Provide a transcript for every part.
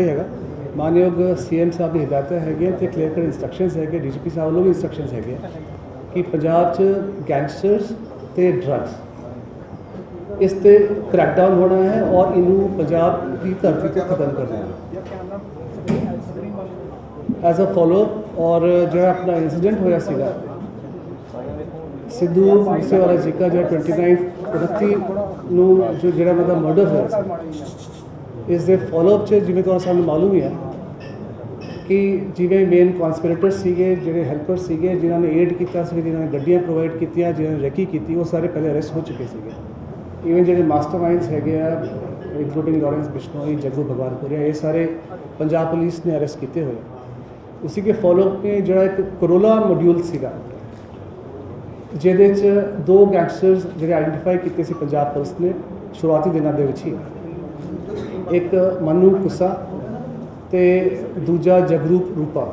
ਹੈਗਾ ਮਾਨਯੋਗ ਸੀਐਮ ਸਾਹਿਬ ਦੀ ਹਦਾਇਤਾਂ ਹੈਗੀਆਂ ਤੇ ਕਲੀਅਰ ਕਟ ਇੰਸਟਰਕਸ਼ਨਸ ਹੈਗੇ ਡੀਜੀਪੀ ਸਾਹਿਬ ਵੱਲੋਂ ਵੀ ਇੰਸਟਰਕਸ਼ਨਸ ਹੈਗੇ ਕਿ ਪੰਜਾਬ 'ਚ ਗੈਂਗਸਟਰਸ ਤੇ ਡਰੱਗਸ ਇਸ ਤੇ ਕ੍ਰੈਕਡਾਊਨ ਹੋਣਾ ਹੈ ਔਰ ਇਹਨੂੰ ਪੰਜਾਬ ਦੀ ਧਰਤੀ ਤੇ ਖਤਮ ਕਰਨਾ ਹੈ ਐਜ਼ ਅ ਫੋਲੋ। ਔਰ ਜਿਹੜਾ ਆਪਣਾ ਇੰਸੀਡੈਂਟ ਹੋਇਆ ਸੀਗਾ ਸਿੱਧੂ ਮੂਸੇਵਾਲਾ ਜੀ ਦਾ ਜਿਹੜਾ 29 ਨੂੰ ਜਿਹੜਾ ਮਤਲਬ ਮਰਡਰ ਹੋਇਆ ਸੀ ਇਸ ਦੇ ਫੋਲੋਅਪ 'ਚ ਜਿਵੇਂ ਤੁਹਾਨੂੰ ਸਾਨੂੰ ਮਾਲੂਮ ਹੀ ਹੈ ਕਿ ਜਿਵੇਂ ਮੇਨ ਕਨਸਪੀਰੇਟਰ ਸੀਗੇ ਜਿਹੜੇ ਹੈਲਪਰ ਸੀਗੇ ਜਿਨ੍ਹਾਂ ਨੇ ਏਡ ਕੀਤਾ ਸੀ ਜਿਨ੍ਹਾਂ ਨੇ ਗੱਡੀਆਂ ਪ੍ਰੋਵਾਈਡ ਕੀਤੀਆਂ ਜਿਨ੍ਹਾਂ ਨੇ ਰੈਕੀ ਕੀਤੀ ਉਹ ਸਾਰੇ ਪਹਿਲੇ ਅਰੈਸਟ ਹੋ ਚੁੱਕੇ ਸੀਗੇ। ਇਵਨ ਜਿਹੜੇ ਮਾਸਟਰਮਾਈਂਡਸ ਹੈਗੇ ਆ ਇੰਕਲੂਡਿੰਗ ਲਾਰੈਂਸ ਬਿਸ਼ਨੋਈ ਜੱਗੂ ਭਗਵਾਨਪੁਰੀਆ ਇਹ ਸਾਰੇ ਪੰਜਾਬ ਪੁਲਿਸ ਨੇ ਅਰੈਸਟ ਕੀਤੇ ਹੋਏ। ਉਸੀ ਕੇ ਫੋਲੋਅਪ में ਜਿਹੜਾ ਇੱਕ ਕਰੋਲਾ ਮੋਡਿਊਲ ਸੀਗਾ ਜਿਹਦੇ 'ਚ 2 ਗੈਂਗਸਟਰਸ ਜਿਹੜੇ ਆਈਡੈਂਟੀਫਾਈ ਕੀਤੇ ਸੀ ਪੰਜਾਬ ਪੁਲਿਸ ਨੇ ਸ਼ੁਰੂਆਤੀ ਦਿਨਾਂ ਦੇ ਵਿੱਚ ਹੀ, ਇੱਕ ਮਨੂ ਕੁੱਸਾ ਤੇ ਦੂਜਾ ਜਗਰੂਪ ਰੂਪਾ।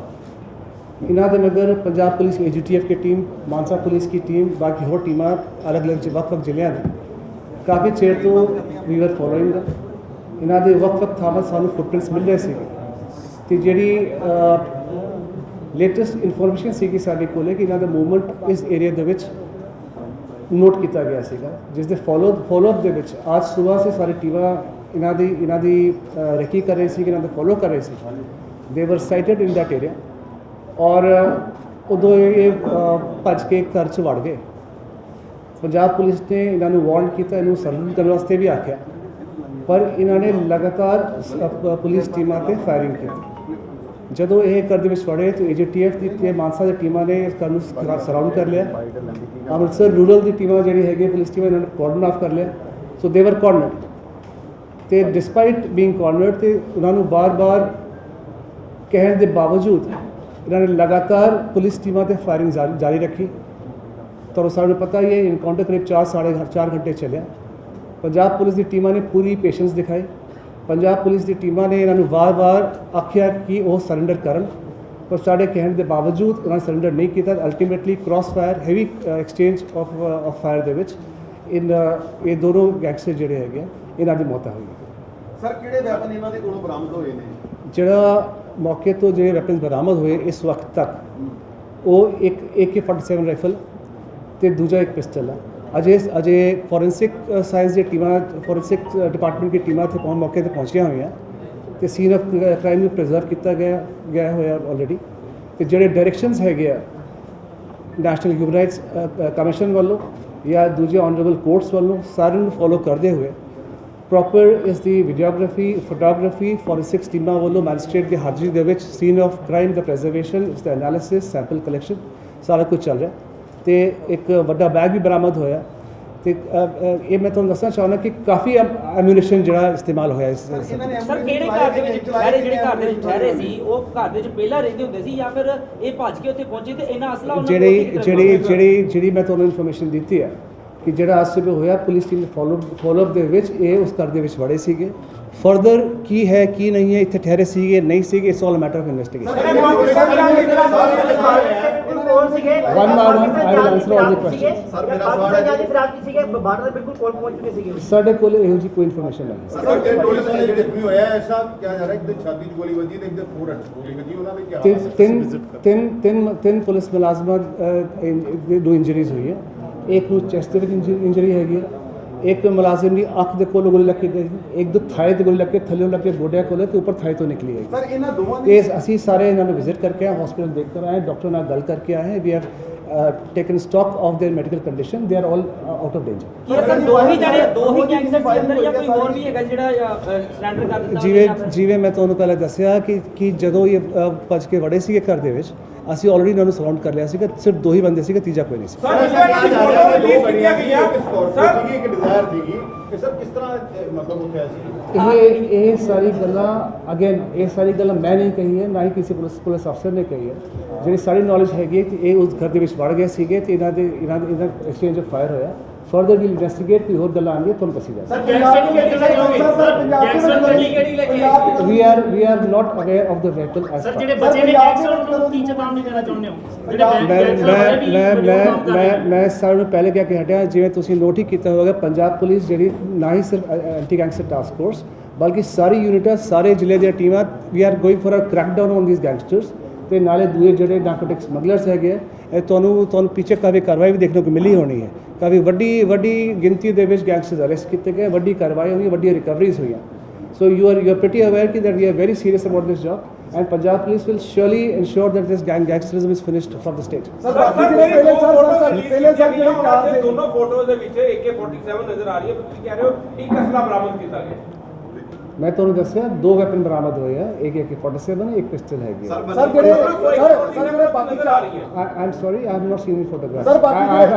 ਇਹਨਾਂ ਦੇ ਮਗਰ ਪੰਜਾਬ ਪੁਲਿਸ AGTF की टीम मानसा पुलिस की टीम बाकी ਹੋਰ ਟੀਮਾਂ ਅਲੱਗ-ਅਲੱਗ ਵੱਖ-ਵੱਖ ਜ਼ਿਲ੍ਹਿਆਂ ਦੇ ਕਾਫੀ ਚਿਰ ਤੋਂ ਵੀ ਆਰ ਫੋਲੋਇੰਗ ਇਹਨਾਂ ਦੇ ਵੱਖ-ਵੱਖ ਥਾਵਾਂ ਸਾਨੂੰ ਫੁਟਪ੍ਰਿੰਟਸ ਮਿਲ ਰਹੇ ਸੀ ਤੇ ਜਿਹੜੀ ਲੇਟੈਸਟ ਇਨਫੋਰਮੇਸ਼ਨ ਸੀਗੀ ਸਾਡੇ ਕੋਲ ਕਿ ਇਹਨਾਂ ਦਾ ਮੂਵਮੈਂਟ ਇਸ ਏਰੀਆ ਦੇ ਵਿੱਚ ਨੋਟ ਕੀਤਾ ਗਿਆ ਸੀਗਾ ਜਿਸ ਦੇ ਫੋਲੋਅਪ ਦੇ ਵਿੱਚ ਅੱਜ ਸਵੇਰ ਸੇ ਸਾਰੀ ਟੀਮਾਂ ਇਹਨਾਂ ਦੀ ਰੈਕੀ ਕਰ ਰਹੀ ਸੀ ਇਹਨਾਂ ਦਾ ਫੋਲੋ ਕਰ ਰਹੇ ਸੀ। ਦੇ ਵਰ ਸਾਈਟਡ ਇਨ ਦੈਟ ਏਰੀਆ ਔਰ ਉਦੋਂ ਇਹ ਭੱਜ ਕੇ ਘਰ 'ਚ ਵੜ ਗਏ। ਪੰਜਾਬ ਪੁਲਿਸ ਨੇ ਇਹਨਾਂ ਨੂੰ ਵਾਰਨ ਕੀਤਾ, ਇਹਨੂੰ ਸਰਵਿਸ ਕਰਨ ਵਾਸਤੇ ਵੀ ਆਖਿਆ ਪਰ ਇਹਨਾਂ ਨੇ ਲਗਾਤਾਰ ਪੁਲਿਸ ਟੀਮਾਂ 'ਤੇ ਫਾਇਰਿੰਗ ਕੀਤੀ। ਜਦੋਂ ਇਹ ਘਰ ਦੇ ਵਿੱਚ ਵੜੇ ਤਾਂ AGTF ਦੀ ਤੇ ਮਾਨਸਾ ਦੀ ਟੀਮਾਂ ਨੇ ਇਸ ਘਰ ਨੂੰ ਸਰਾਊਂਡ ਕਰ ਲਿਆ। ਅੰਮ੍ਰਿਤਸਰ ਰੂਰਲ ਦੀ ਟੀਮਾਂ ਜਿਹੜੀ ਹੈਗੀ ਪੁਲਿਸ ਟੀਮਾਂ ਇਹਨਾਂ ਨੇ ਕਾਰਡਨ ਆਫ ਕਰ ਲਿਆ। ਸੋ ਦੇ ਵਰ ਕਾਰਨਰਡ ਤੇ ਡਿਸਪਾਈਟ ਬੀਇੰਗ ਕਾਰਨਰਡ ਤੇ ਉਹਨਾਂ ਨੂੰ ਬਾਰ-ਬਾਰ ਕਹਿਣ ਦੇ ਬਾਵਜੂਦ ਇਹਨਾਂ ਨੇ ਲਗਾਤਾਰ ਪੁਲਿਸ ਟੀਮਾਂ 'ਤੇ ਫਾਇਰਿੰਗ ਜਾਰੀ ਰੱਖੀ। ਤੁਹਾਨੂੰ ਸਾਨੂੰ ਪਤਾ ਹੀ ਹੈ ਇਨਕਾਊਂਟਰ ਕਰੀਬ 4 ਘੰਟੇ ਚੱਲਿਆ। ਪੰਜਾਬ ਪੁਲਿਸ ਦੀ ਟੀਮਾਂ ਨੇ ਪੂਰੀ ਪੇਸ਼ੈਂਸ ਦਿਖਾਈ। ਪੰਜਾਬ ਪੁਲਿਸ ਦੀ ਟੀਮਾਂ ਨੇ ਇਹਨਾਂ ਨੂੰ ਵਾਰ-ਵਾਰ ਆਖਿਆ ਕਿ ਉਹ ਸਰੈਂਡਰ ਕਰਨ ਪਰ ਸਾਡੇ ਕਹਿਣ ਦੇ ਬਾਵਜੂਦ ਉਹਨਾਂ ਨੇ ਸਰੈਂਡਰ ਨਹੀਂ ਕੀਤਾ। Ultimately cross fire heavy exchange of fire ਦੇ ਵਿੱਚ ਇਹ ਦੋਨੋਂ ਗੈਂਗਸਟਰ ਜਿਹੜੇ ਹੈਗੇ ਇਹਨਾਂ ਦੀ ਮੌਤ ਹੋਈ। ਸਰ ਕਿਹੜੇ ਵੈਪਨ ਇਹਨਾਂ ਦੇ ਕੋਲੋਂ ਬਰਾਮਦ ਹੋਏ ਨੇ? ਜਿਹੜਾ ਮੌਕੇ ਤੋਂ ਜਿਹੜੇ ਵੈਪਨ ਬਰਾਮਦ ਹੋਏ ਇਸ ਵਕਤ ਤੱਕ ਉਹ ਇੱਕ AK-47 ਰਾਈਫਲ ਤੇ ਦੂਜਾ ਇੱਕ ਪਿਸਟਲ ਆ। ਅਜੇ ਫੋਰੈਂਸਿਕ ਸਾਇੰਸ ਦੀ ਟੀਮਾਂ ਫੋਰੈਂਸਿਕ ਡਿਪਾਰਟਮੈਂਟ ਦੀ ਟੀਮਾਂ ਇੱਥੇ ਮੌਕੇ 'ਤੇ ਪਹੁੰਚੀਆਂ ਹੋਈਆਂ ਤੇ ਸੀਨ ਆਫ ਕ੍ਰਾਈਮ ਨੂੰ ਪ੍ਰੀਜ਼ਰਵ ਕੀਤਾ ਗਿਆ ਹੋਇਆ ਆਲਰੇਡੀ। ਤੇ ਜਿਹੜੇ ਡਾਇਰੈਕਸ਼ਨਸ ਹੈਗੇ ਆ ਨੈਸ਼ਨਲ ਹਿਊਮਨ ਰਾਈਟਸ ਕਮਿਸ਼ਨ ਵੱਲੋਂ ਜਾਂ ਦੂਜੇ ਆਨਰੇਬਲ ਕੋਰਟਸ ਵੱਲੋਂ ਸਾਰਿਆਂ ਨੂੰ ਫੋਲੋ ਕਰਦੇ ਹੋਏ ਪ੍ਰੋਪਰ ਇਸ ਦੀ ਵੀਡੀਓਗ੍ਰਾਫੀ ਫੋਟੋਗ੍ਰਾਫੀ ਫੋਰੈਂਸਿਕਸ ਟੀਮਾਂ ਵੱਲੋਂ ਮੈਜਿਸਟ੍ਰੇਟ ਦੀ ਹਾਜ਼ਰੀ ਦੇ ਵਿੱਚ ਸੀਨ ਆਫ ਕ੍ਰਾਈਮ ਦਾ ਪ੍ਰੈਜ਼ਰਵੇਸ਼ਨ ਇਸ ਦਾ ਐਨਾਲਿਸਿਸ ਸੈਂਪਲ ਕਲੈਕਸ਼ਨ ਸਾਰਾ ਕੁਝ ਚੱਲ ਰਿਹਾ ਤੇ ਇੱਕ ਵੱਡਾ ਬੈਗ ਵੀ ਬਰਾਮਦ ਹੋਇਆ ਤੇ ਇਹ ਮੈਂ ਤੁਹਾਨੂੰ ਦੱਸਣਾ ਚਾਹੁੰਦਾ ਕਿ ਕਾਫੀ ਐਮੂਨੀਸ਼ਨ ਜਿਹੜਾ ਇਸਤੇਮਾਲ ਹੋਇਆ ਇਸ। ਸਰ ਕਿਹੜੇ ਘਰ ਦੇ ਵਿੱਚ ਜਿਹੜੇ ਘਰ ਦੇ ਵਿੱਚ ਠਹਿਰੇ ਸੀ ਉਹ ਘਰ ਦੇ ਵਿੱਚ ਪਹਿਲਾਂ ਰਹਿੰਦੇ ਹੁੰਦੇ ਸੀ ਜਾਂ ਫਿਰ ਇਹ ਭੱਜ ਕੇ ਉੱਥੇ ਪਹੁੰਚੇ ਤੇ ਇਹਨਾਂ ਅਸਲਾ ਉਹਨਾਂ ਜਿਹੜੀ ਮੈਂ ਤੁਹਾਨੂੰ ਇਨਫੋਰਮੇਸ਼ਨ ਦਿੱਤੀ ਹੈ ਕਿ ਜਿਹੜਾ ਅੱਜ ਸਵੇਰ ਹੋਇਆ ਪੁਲਿਸ ਟੀਮ ਫੋਲੋਅਪ ਦੇ ਵਿੱਚ ਇਹ ਉਸ ਘਰ ਦੇ ਵਿੱਚ ਵੜੇ ਸੀਗੇ। ਫਰਦਰ ਕੀ ਹੈ ਕੀ ਨਹੀਂ ਹੈ ਇੱਥੇ ਠਹਿਰੇ ਸੀਗੇ ਨਹੀਂ ਸੀਗੇ it's all matter of investigation. ਸਾਡੇ ਕੋਲ ਇਹੋ ਜਿਹੀ ਕੋਈ ਇਨਫੋਰਮੇਸ਼ਨ ਨਹੀਂ। ਤਿੰਨ ਪੁਲਿਸ ਮੁਲਾਜ਼ਮਾਂ ਦੋ ਇੰਜਰੀਜ਼ ਹੋਈ ਹੈ। ਇੱਕ ਨੂੰ ਚੈਸਟ ਦੇ ਵਿੱਚ ਇੰਜਰੀ ਹੈਗੀ ਹੈ, ਇੱਕ ਮੁਲਾਜ਼ਮ ਦੀ ਅੱਖ ਦੇ ਕੋਲ ਗੋਲੀ ਲੱਗ ਕੇ ਗਈ, ਇੱਕ ਦੋ ਥਾਈ ਤੇ ਗੋਲੀ ਲੱਗ ਕੇ ਥੱਲੇ ਲੱਗ ਕੇ ਗੋਡਿਆਂ ਕੋਲ ਤੇ ਉੱਪਰ ਥਾਈ ਤੋਂ ਨਿਕਲੀ ਹੈ। ਸਰ ਇਹਨਾਂ ਦੋਵਾਂ ਦੀ ਅਸੀਂ ਸਾਰੇ ਇਹਨਾਂ ਨੂੰ ਵਿਜ਼ਿਟ ਕਰਕੇ ਆਏ, ਹਸਪੀਟਲ ਦੇਖ ਕਰ ਆਏ, ਡਾਕਟਰ ਨਾਲ ਗੱਲ ਕਰਕੇ ਆਏ। We have taken stock of their medical condition, they are all out of danger. ਕੀ ਸਰ ਦੋ ਹੀ ਗੈਂਗਸਟਰ ਦੇ ਅੰਦਰ ਜਾਂ ਕੋਈ ਹੋਰ ਵੀ ਹੈਗਾ ਜਿਹੜਾ ਸਰੈਂਡਰ ਕਰ ਦਿੱਤਾ? ਜਿਵੇਂ ਮੈਂ ਤੁਹਾਨੂੰ ਪਹਿਲਾਂ ਦੱਸਿਆ ਕਿ ਜਦੋਂ ਇਹ ਭੱਜ ਕੇ ਵੜੇ ਸੀਗੇ ਘਰ ਦੇ ਵਿੱਚ ਅਸੀਂ ਆਲਰੇਡੀ ਇਹਨਾਂ ਨੂੰ ਸਰਾਊਂਡ ਕਰ ਲਿਆ ਸੀਗਾ। ਸਿਰਫ 2 ਹੀ ਬੰਦੇ ਸੀਗੇ, ਤੀਜਾ ਕੋਈ ਨਹੀਂ ਸੀ। ਇਹ ਸਾਰੀ ਗੱਲਾਂ ਮੈਂ ਨਹੀਂ ਕਹੀ ਹੈ, ਨਾ ਹੀ ਕਿਸੇ ਪੁਲਿਸ ਅਫਸਰ ਨੇ ਕਹੀ ਹੈ। ਜਿਹੜੀ ਸਾਰੀ ਨੌਲੇਜ ਹੈਗੀ ਕਿ ਇਹ ਉਸ ਘਰ ਦੇ ਵਿੱਚ ਵੜ ਗਏ ਸੀਗੇ ਤੇ ਇਹਨਾਂ ਦਾ ਐਕਸਚੇਂਜ ਆਫ ਫਾਇਰ ਹੋਇਆ। ਫਰਦਰ ਵੀ ਇਨਵੈਸਟੀਗੇਟ ਕੋਈ ਹੋਰ ਗੱਲਾਂ ਆਉਣਗੀਆਂ ਤੁਹਾਨੂੰ ਦੱਸੀ ਜਾਵੇਗੀ। we are not aware of the vehicle as sir such. ਜਿਹੜੇ ਬੱਚੇ ਨੇ ਗੈਂਗਸਟਰ ਨੂੰ ਕੀ ਚੇਤਾਵਨੀ ਦੇਣਾ ਚਾਹੁੰਦੇ ਹੋ ਮੈਂ ਸਾਰਿਆਂ ਨੂੰ ਪਹਿਲੇ ਕਹਿ ਕੇ ਹਟਿਆ, ਜਿਵੇਂ ਤੁਸੀਂ ਨੋਟ ਹੀ ਕੀਤਾ ਹੋਵੇਗਾ, ਪੰਜਾਬ ਪੁਲਿਸ ਜਿਹੜੀ ਨਾ ਹੀ ਸਿਰਫ ਐਂਟੀ ਗੈਂਗਸਟਰ ਟਾਸਕ ਫੋਰਸ ਬਲਕਿ ਸਾਰੀ ਯੂਨਿਟਾਂ ਸਾਰੇ ਜ਼ਿਲ੍ਹੇ ਦੀਆਂ ਟੀਮਾਂ we are going for a crackdown on these gangsters ਤੇ ਨਾਲੇ ਦੂਏ ਜਿਹੜੇ ਨਾਰਕੋਟਿਕ ਸਮਗਲਰਸ ਹੈਗੇ ਇਹ ਤੁਹਾਨੂੰ ਪਿੱਛੇ ਕਾਫੀ ਕਾਰਵਾਈ ਵੀ ਦੇਖਣ ਨੂੰ ਮਿਲੀ ਹੋਣੀ ਹੈ। ਕਾਫੀ ਵੱਡੀ ਗਿਣਤੀ ਦੇ ਵਿੱਚ ਗੈਂਗਸਟਰਸ ਅਰੈਸਟ ਕੀਤੇ ਗਏ, ਵੱਡੀ ਕਾਰਵਾਈ ਹੋਈ, ਵੱਡੀਆਂ ਰਿਕਵਰੀਜ਼ ਹੋਈਆਂ। So you are pretty aware that we are very serious about this job, and Punjab Police will surely ensure that this gangsterism is finished from the state. ਦੋਨੋਂ ਫੋਟੋਜ਼ ਦੇ ਵਿੱਚ AK-47 ਨਜ਼ਰ ਆ ਰਹੀ ਹੈ, ਤੁਸੀਂ ਕਹਿ ਰਹੇ ਹੋ ਇੱਕ ਅਸਲਾ ਬਰਾਮਦ ਕੀਤਾ ਗਿਆ। ਮੈਂ ਤੁਹਾਨੂੰ ਦੱਸਿਆ 2 ਵੈਪਨ ਬਰਾਮਦ ਹੋਏ ਆ, ਇੱਕ AK-47 ਇੱਕ ਪਿਸਟਲ ਹੈਗੀ। Sir I am sorry, I have not seen the photograph.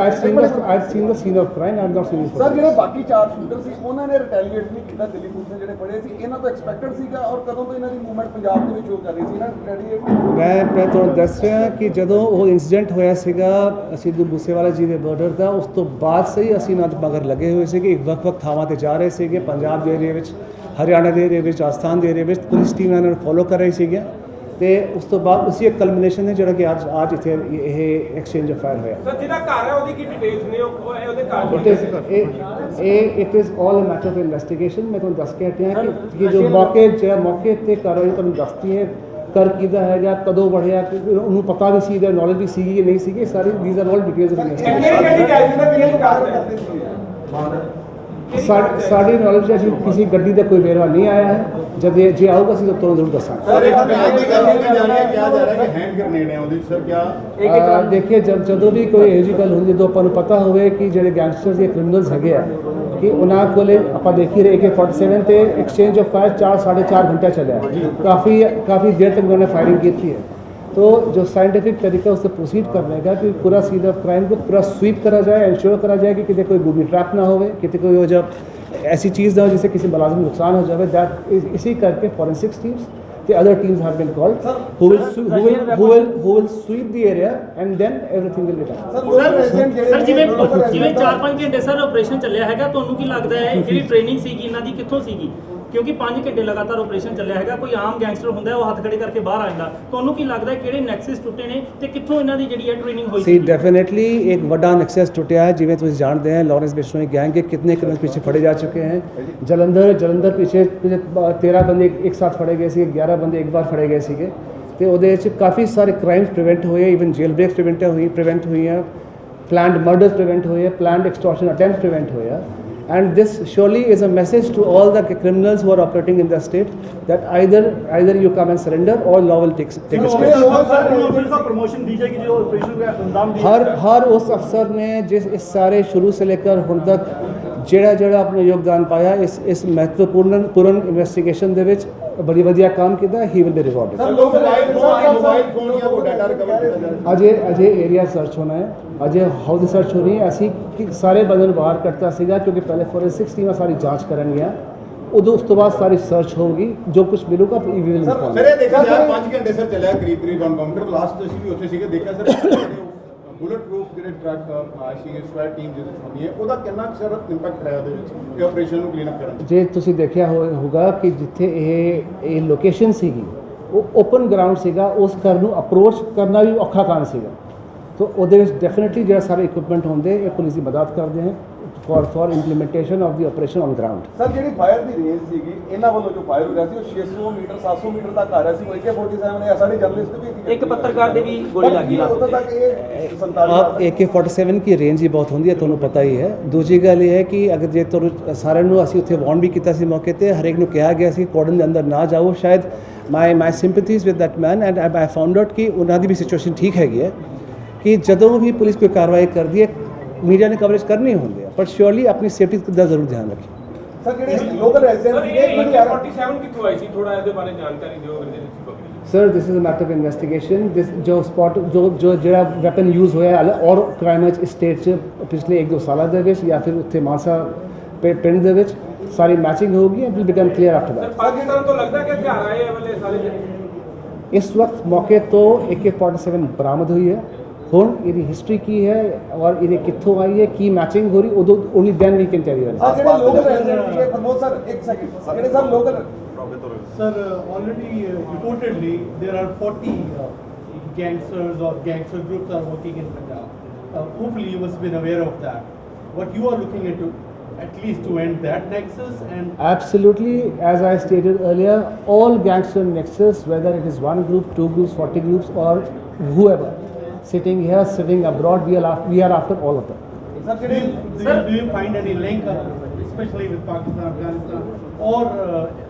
I've seen the scene of crime. I have not seen the sir photograph. ਜਿਹੜੇ ਬਾਕੀ 4 ਸ਼ੂਟਰ ਸੀ ਉਹਨਾਂ ਨੇ ਰਿਟੈਲੀਏਟ ਨਹੀਂ ਕੀਤਾ, ਦਿੱਲੀ ਪੁਲਿਸ ਨੇ ਜਿਹੜੇ ਫੜੇ ਸੀ ਇਹਨਾਂ ਤੋਂ ਐਕਸਪੈਕਟਡ ਸੀਗਾ, ਔਰ ਕਦੋਂ ਤੋਂ ਇਹਨਾਂ ਦੀ ਮੂਵਮੈਂਟ ਪੰਜਾਬ ਦੇ ਵਿੱਚ ਹੋ ਕਰ ਰਹੀ ਸੀ ਨਾ ਰਿਟੈਲੀਏਟ। ਮੈਂ ਤੁਹਾਨੂੰ ਦੱਸ ਰਿਹਾ ਕਿ ਜਦੋਂ ਉਹ ਇਨਸੀਡੈਂਟ ਹੋਇਆ ਸੀਗਾ ਸਿੱਧੂ ਮੂਸੇਵਾਲਾ ਜੀ ਦੇ ਬਾਰਡਰ ਦਾ, ਉਸ ਤੋਂ ਬਾਅਦ ਸਹੀ ਅਸੀਂ ਇਹਨਾਂ ਦੇ ਮਗਰ ਲੱਗੇ ਹੋਏ ਸੀਗੇ, ਵੱਖ-ਵੱਖ ਥਾਵਾਂ ਤੇ ਜਾ ਰਹੇ ਸੀਗੇ, ਪੰਜਾਬ ਦੇ ਏਰੀਆ ਵਿੱਚ, ਹਰਿਆਣਾ ਦੇ ਏਰੀਆ ਵਿੱਚ, ਰਾਜਸਥਾਨ ਦੇ ਏਰੀਆ ਵਿੱਚ ਪੁਲਿਸ ਟੀਮ ਇਹਨਾਂ ਨੂੰ ਫੋਲੋ ਕਰ ਰਹੀ ਸੀਗੀਆਂ ਤੇ ਉਸ ਤੋਂ ਬਾਅਦ ਉਸੇ ਇੱਕ ਕਲਮੀਨੇਸ਼ਨ ਹੈ ਜਿਹੜਾ ਕਿ ਅੱਜ ਇੱਥੇ ਇਹ ਐਕਸਚੇਂਜ ਆਫ ਫਾਇਰ ਹੋਇਆ। ਸਰ ਜਿਹਦਾ ਘਰ ਹੈ ਉਹਦੀ ਕੀ ਡਿਟੇਲਸ ਨੇ, ਉਹਦੇ ਘਰ it is all a matter of investigation. ਮੈਂ ਤੁਹਾਨੂੰ ਦੱਸ ਕੇ ਹਟਿਆ ਕਿ ਜੋ ਮੌਕੇ ਤੇ ਕਾਰਵਾਈ ਤੁਹਾਨੂੰ ਦੱਸਦੀ ਹੈ ਕਰ ਕਿਹਦਾ ਹੈ ਜਾਂ ਕਦੋਂ बढ़ਿਆ, ਉਹਨੂੰ ਪਤਾ ਵੀ ਸੀ, ਇਹਦਾ ਨੌਲੇਜ ਵੀ ਸੀਗੀ ਜਾਂ ਨਹੀਂ ਸੀਗੀ, ਸਾਰੀ these are all details of investigation. ਸਾਡੀ ਨੌਲੇਜ ਵਿੱਚ ਕਿਸੇ ਗੱਡੀ ਦਾ ਕੋਈ ਵੇਰਵਾ ਨਹੀਂ ਆਇਆ ਹੈ, ਜਦ ਜੇ ਆਊਗਾ ਅਸੀਂ ਤਾਂ ਤੁਹਾਨੂੰ ਜ਼ਰੂਰ ਦੱਸਾਂਗੇ। ਸਰ ਇੱਕ ਬਿਆਨ ਦੀ ਗੱਲ ਇਹ ਜਾ ਰਿਹਾ ਕਿਹਾ ਜਾ ਰਿਹਾ ਕਿ ਹੈਂਡ ਗ੍ਰੇਨੇਡ ਹੈ ਉਹਦੀ, ਸਰ ਕਿਆ ਦੇਖੀਏ ਜਦੋਂ ਵੀ ਕੋਈ ਇਹੋ ਜਿਹੀ ਗੱਲ ਹੁੰਦੀ, ਜਦੋਂ ਆਪਾਂ ਨੂੰ ਪਤਾ ਹੋਵੇ ਕਿ ਜਿਹੜੇ ਗੈਂਗਸਟਰਸ ਜਾਂ ਕ੍ਰਿਮੀਨਲਸ ਹੈਗੇ ਆ ਕਿ ਉਹਨਾਂ ਕੋਲੇ ਆਪਾਂ ਦੇਖੀ ਰਹੇ AK-47 ਤੇ ਐਕਸਚੇਂਜ ਆਫ फायर 4-4.5 घंटे चला है, काफ़ी देर तक उन्होंने फायरिंग की थी। तो जो साइंटिफिक तरीका उससे प्रोसीड करने का कि पूरा सीन ऑफ क्राइम को पूरा स्वीप करा जाए, इंश्योर करा जाए कि किसी कोई बूबी ट्रैप ना हो, किसी कोई हो जब ऐसी चीज़ ना हो जिससे किसी मुलाजिम को नुकसान हो जाए, दैट इसी करके forensics teams the other teams have been called who will sweep the area and then everything will be done. Sir ਜਿਵੇਂ 4-5 ਘੰਟੇ ਸਰ ਆਪਰੇਸ਼ਨ ਚੱਲਿਆ ਹੈਗਾ, ਤੁਹਾਨੂੰ ਕੀ ਲੱਗਦਾ ਹੈ ਜਿਹੜੀ ਟ੍ਰੇਨਿੰਗ ਸੀਗੀ ਇਹਨਾਂ ਦੀ ਕਿੱਥੋਂ ਸੀਗੀ? ਕਿਉਂਕਿ 5 ਘੰਟੇ ਲਗਾਤਾਰ ਆਪਰੇਸ਼ਨ ਚੱਲਿਆ ਹੈਗਾ, ਕੋਈ ਆਮ ਗੈਂਗਸਟਰ ਹੁੰਦਾ ਉਹ ਹੱਥ ਖੜੇ ਕਰਕੇ ਬਾਹਰ ਆ ਜਾਂਦਾ, ਤੁਹਾਨੂੰ ਕੀ ਲੱਗਦਾ ਹੈ ਕਿਹੜੇ ਨੈਕਸਸ ਟੁੱਟੇ ਨੇ ਤੇ ਕਿੱਥੋਂ ਇਹਨਾਂ ਦੀ ਜਿਹੜੀ ਹੈ ਟ੍ਰੇਨਿੰਗ ਹੋਈ ਸੀ? ਡੈਫੀਨੇਟਲੀ ਇੱਕ ਵੱਡਾ ਨੈਕਸਸ ਟੁੱਟਿਆ ਹੈ, ਜਿਵੇਂ ਤੁਸੀਂ ਜਾਣਦੇ हैं लॉरेंस बिश्नोई गैंग के कितने क्रिमिनल पीछे फड़े जा चुके हैं। जलंधर पीछे 13 बंदे एक साथ फड़े गए थे, 11 बंदे एक बार फड़े गए थे, तो ਉਹਦੇ ਵਿੱਚ ਕਾਫੀ ਸਾਰੇ ਕ੍ਰਾਈਮਸ ਪ੍ਰੀਵੈਂਟ ਹੋਏ, ਇਵਨ ਜੇਲ ਬ੍ਰੇਕਸ ਪ੍ਰੀਵੈਂਟ ਹੋਈਆਂ, ਪਲਾਨਡ ਮਰਡਰਸ ਪ੍ਰੀਵੈਂਟ ਹੋਏ, ਪਲਾਨਡ ਐਕਸਟੋਰਸ਼ਨ ਅਟੈਂਪਟ ਪ੍ਰੀਵੈਂਟ ਹੋਇਆ। And this surely is a message to all the criminals who are operating in the state that either you come and surrender or law will take its place. Promotion दी जाएगी जो operation का अंजाम दिया हर उस अफसर ने जिस इस सारे शुरू से लेकर ਹੁਣ तक ਜਿਹੜਾ ਆਪਣਾ ਯੋਗਦਾਨ ਪਾਇਆ ਇਸ ਮਹੱਤਵਪੂਰਨ ਇਨਵੈਸਟੀਗੇਸ਼ਨ ਦੇ ਵਿੱਚ ਬੜੀ ਵਧੀਆ ਕੰਮ ਕੀਤਾ, he will be rewarded. Sir mobile phone ਜਾਂ ਕੋਈ ਡਾਟਾ ਰਿਕਵਰ ਕੀਤਾ ਜਾ ਰਿਹਾ? अजय एरिया सर्च होना है, अजय हाउस सर्च हो रही है ऐसी कि सारे बंदे ਨੂੰ ਬਾਹਰ ਕੱਢਤਾ ਸੀਗਾ, ਕਿਉਂਕਿ ਪਹਿਲੇ ਫੋरेंसिक्स ਟੀਮਾਂ ਸਾਰੀ ਜਾਂਚ ਕਰਨਗੀਆਂ, ਉਦੋਂ ਉਸ ਤੋਂ ਬਾਅਦ ਸਾਰੀ ਸਰਚ ਹੋਊਗੀ, ਜੋ ਕੁਝ ਮਿਲੂਗਾ ਵੀ ਵਿਲ ਇਨਫੋਰਮ। ਸਰ ਇਹ ਦੇਖਿਆ ਯਾਰ 5 ਘੰਟੇ ਸਰ ਚੱਲਿਆ ਕਰੀਬ ਐਨਕਾਊਂਟਰ, ਲਾਸਟ ਅਸੀਂ ਵੀ ਉੱਥੇ ਸੀਗੇ, ਦੇਖਿਆ ਸਰ ਬੁਲਟ ਪ੍ਰੂਫ ਜਿਹੜੇ ਟਰੱਕ ਆਸ਼ੀ ਸਵੈਟ ਟੀਮ ਜਿਹਦੇ ਹੁੰਦੀ ਹੈ ਉਹਦਾ ਕਿੰਨਾ ਸਰ ਇੰਪੈਕਟ ਰਿਹਾ ਉਹਦੇ ਵਿੱਚ ਇਹ ਆਪਰੇਸ਼ਨ ਨੂੰ ਕਲੀਨ ਅਪ ਕਰਨ? ਜੇ ਤੁਸੀਂ ਦੇਖਿਆ ਹੋਊਗਾ ਕਿ ਜਿੱਥੇ ਇਹ ਲੋਕੇਸ਼ਨ ਸੀਗੀ ਉਹ ਓਪਨ ਗਰਾਊਂਡ ਸੀਗਾ, ਉਸ ਘਰ ਨੂੰ ਅਪਰੋਚ ਕਰਨਾ ਵੀ ਔਖਾ ਕੰਮ ਸੀਗਾ, ਤਾਂ ਉਹਦੇ ਵਿੱਚ ਡੈਫੀਨਿਟਲੀ ਜਿਹੜਾ ਸਾਰੇ ਇਕਵਿਪਮੈਂਟ ਹੁੰਦੇ ਇਹ ਪੁਲਿਸ ਦੀ ਮਦਦ ਕਰਦੇ ਹਨ for implementation of the operation on ground. Sir ਜਿਹੜੀ ਫਾਇਰ ਦੀ ਰੇਂਜ ਸੀਗੀ ਇਹਨਾਂ ਵੱਲੋਂ ਜੋ ਫਾਇਰ ਹੋ ਰਿਹਾ ਸੀ ਉਹ 600 ਮੀਟਰ 700 ਮੀਟਰ ਤੱਕ ਆ ਰਿਹਾ ਸੀ, AK-47 ਨੇ ਸਾਡੇ ਜਰਨਲਿਸਟ ਵੀ ਇੱਕ ਪੱਤਰਕਾਰ ਦੇ ਵੀ ਗੋਲੀ ਲੱਗੀ ਲੱਗ ਉਦੋਂ ਤੱਕ ਇਹ 47 आप AK-47 की रेंज ही बहुत होंगी है, ਤੁਹਾਨੂੰ ਪਤਾ ਹੀ ਹੈ। ਦੂਜੀ ਗੱਲ ਇਹ ਹੈ ਕਿ ਅਗਰ ਜੇ ਤੁਹਾਨੂੰ ਸਾਰਿਆਂ ਨੂੰ ਅਸੀਂ ਉੱਥੇ ਵਾਰਨ ਵੀ ਕੀਤਾ ਸੀ ਮੌਕੇ ਤੇ, ਹਰੇਕ ਨੂੰ ਕਿਹਾ ਗਿਆ ਸੀ ਕੋਰਡਨ ਦੇ ਅੰਦਰ ਨਾ ਜਾਓ, ਸ਼ਾਇਦ my sympathies with that man and I found out ਕਿ ਉਹਨਾਂ ਦੀ ਵੀ ਸਿਚੁਏਸ਼ਨ ਠੀਕ ਹੈਗੀ ਹੈ ਕਿ ਜਦੋਂ ਵੀ ਪੁਲਿਸ ਕੋਈ ਕਾਰਵਾਈ ਕਰਦੀ ਹੈ मीडिया ने कवरेज करनी होंगे, पर श्योरली अपनी सेफ्टी का जरूर ध्यान रखें। ਸਰ ਜਿਹੜੇ ਲੋਕਲ ਰੈਜ਼ੀਡੈਂਟ ਸੀਗੇ AK-47 ਕਿੱਥੋਂ ਆਈ ਸੀ, ਥੋੜਾ ਇਹਦੇ ਬਾਰੇ ਜਾਣਕਾਰੀ ਦਿਓ ਅਗਰ ਜਿਹੜੀ ਤੁਸੀਂ ਪਕੜੀ? Sir this is a matter of investigation. This जो स्पॉट जो ਜਿਹੜਾ ਵੈਪਨ ਯੂਜ਼ ਹੋਇਆ ਔਰ ਕ੍ਰਾਈਮ ਵਿੱਚ ਸਟੇਟ 'ਚ ਪਿਛਲੇ 1-2 ਸਾਲਾਂ ਦੇ ਵਿੱਚ ਜਾਂ ਫਿਰ ਉੱਥੇ ਮਾਨਸਾ ਪਿੰਡ ਦੇ ਵਿੱਚ ਸਾਰੀ ਮੈਚਿੰਗ ਹੋਊਗੀ and will become clear after sir that. Pakistan ਤੋਂ ਲੱਗਦਾ ਕਿ ਹਥਿਆਰ ਆਏ ਵਾਲੇ ਸਾਰੇ ਇਸ ਵਕਤ ਮੌਕੇ ਤੋਂ AK-47 ਬਰਾਮਦ ਹੋਈ ਹੈ, ਹੁਣ ਇਹਦੀ ਹਿਸਟਰੀ ਕੀ ਹੈ ਔਰ ਇਹਦੇ ਕਿੱਥੋਂ ਆਈ ਹੈ ਕੀ ਮੈਚਿੰਗ ਹੋ ਰਹੀ ਉਦੋਂ only then we can tell you ਜਿਹੜੇ ਲੋਕਲ ਰੈਜ਼ੀਡੈਂਟ ਸੀਗੇ ਪ੍ਰਮੋਦ ਸਰ ਇੱਕ ਸੈਕਿੰਡ ਜਿਹੜੇ sir local Sir, already reportedly there are 40 gangsters or gangster groups are working in Punjab. Hopefully you must have been aware of that. What you are looking into, at least to end that nexus and Absolutely, as I stated earlier, all gangster nexus, whether it is one group, two groups, 40 groups, or whoever, sitting here, sitting abroad, we are after all of them. Sir ਜਿਹੜੇ do you find any link, especially with Pakistan, Afghanistan, or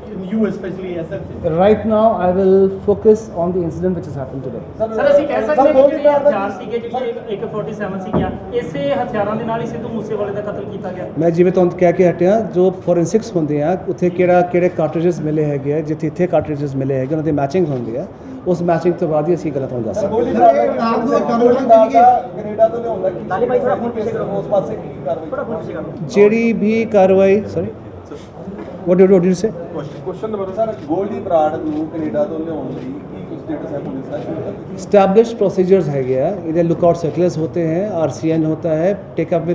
in you especially SF? Right now, I will focus on the incident which has happened today. Sir ਅਸੀਂ ਕਹਿ ਸਕਦੇ ਹਾਂ ਕਿ ਜਿਹੜੇ ਹਥਿਆਰ ਸੀਗੇ ਜਿਹੜੇ AK-47 ਸੀਗੀਆਂ ਇਸੇ ਹਥਿਆਰਾਂ ਦੇ ਨਾਲ ਹੀ ਸਿੱਧੂ ਮੂਸੇਵਾਲੇ ਦਾ ਕਤਲ ਕੀਤਾ ਗਿਆ। ਮੈਂ ਜਿਵੇਂ ਤੁਹਾਨੂੰ ਕਹਿ ਕੇ ਹਟਿਆ ਜੋ ਫੋਰੈਂਸਿਕਸ ਹੁੰਦੇ ਆ ਉੱਥੇ ਕਿਹੜੇ ਕਾਰਟ੍ਰਿਜਸ ਮਿਲੇ ਹੈਗੇ ਆ ਜਿੱਥੇ ਇੱਥੇ ਕਾਰਟ੍ਰਿਜਸ ਮਿਲੇ ਹੈਗੇ ਉਹਨਾਂ ਦੀ ਮੈਚਿੰਗ ਹੁੰਦੀ ਆ ਉਸ ਮੈਚਿੰਗ ਤੋਂ ਬਾਅਦ ਹੀ ਅਸੀਂ ਗੱਲ ਤੁਹਾਨੂੰ ਦੱਸ ਸਕਦੇ ਕੈਨੇਡਾ ਤੋਂ ਲਿਆਉਂਦਾ ਕੀ ਲਾਲੀ ਭਾਈ ਥੋੜਾ ਫੋਨ ਪਿੱਛੇ ਕਰੋ ਉਸ ਪਾਸੇ ਕੀ ਕਾਰਵਾਈ ਥੋੜਾ ਫੋਨ ਪਿੱਛੇ ਕਰੋ ਜਿਹੜੀ ਵੀ ਕਾਰਵਾਈ sorry what did you say question number sir Goldy Brar ਨੂੰ ਕੈਨੇਡਾ ਤੋਂ ਲਿਆਉਣ ਲਈ ਕੀ ਸਟੇਟਸ ਹੈ ਪੁਲਿਸ ਦਾ established procedures है गया इधर लुकआउट सर्कुलर्स होते हैं RCN होता है take up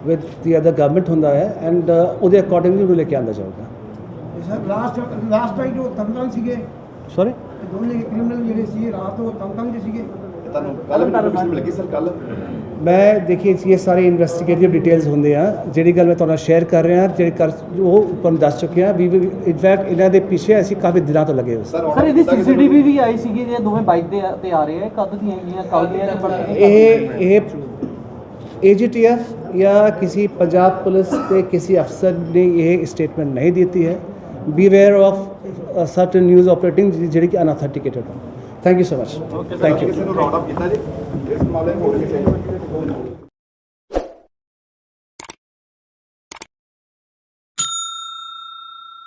with the other government होता है एंड ਉਹਦੇ ਅਕੋਰਡਿੰਗਲੀ ਉਹਨੂੰ ਲੈ ਕੇ ਆਂਦਾ ਜਾਊਗਾ ਸਰ ਲਾਸਟ ਨਾਈਟ ਉਹ ਤੰਗਤੰਗ ਸੀਗੇ ਸੌਰੀ ਦੋਨੇ ਕ੍ਰਿਮੀਨਲ ਜਿਹੜੇ ਸੀ ਰਾਤ ਉਹ ਤੰਗਤੰਗ ਦੇ ਸੀਗੇ ਤੁਹਾਨੂੰ ਕੱਲ ਇਨਫੋਰਮੇਸ਼ਨ ਮਿਲ ਗਈ ਸਰ ਕੱਲ ਮੈਂ ਦੇਖੀਏ ਇਹ ਸਾਰੇ ਇਨਵੈਸਟੀਗੇਟਿਵ ਡਿਟੇਲਸ ਹੁੰਦੇ ਆ ਜਿਹੜੀ ਗੱਲ ਮੈਂ ਤੁਹਾਨੂੰ ਸ਼ੇਅਰ ਕਰ ਰਿਹਾ ਜਿਹੜੀ ਕਰ ਉਹ ਤੁਹਾਨੂੰ ਦੱਸ ਚੁੱਕਿਆ ਵੀ ਇਨਫੈਕਟ ਇਹਨਾਂ ਦੇ ਪਿੱਛੇ ਅਸੀਂ ਕਾਫੀ ਦਿਨਾਂ ਤੋਂ ਲੱਗੇ ਹੋਏ ਸੀ ਸਰ ਇਹਦੀ ਸੀਸੀਟੀਵੀ ਵੀ ਆਈ ਸੀਗੀ ਜੇ ਦੋਵੇਂ ਬਾਈਕ ਤੇ ਆ ਰਹੇ ਆ ਕਦ ਦੀਆਂ ਹੈਗੀਆਂ ਕੱਲ ਦੀਆਂ ਇਹ AGTF या किसी पंजाब पुलिस के किसी अफसर ने ये स्टेटमेंट नहीं देती है be aware of certain news operating जी कि अनऑथेंटिकेटेड हो thank you so much thank you ਕਿਸੇ ਨੂੰ ਰਾਉਂਡ ਅਪ ਕੀਤਾ ਜੀ ਇਸ ਮਾਮਲੇ ਨੂੰ ਹੋਰ ਕਿਸੇ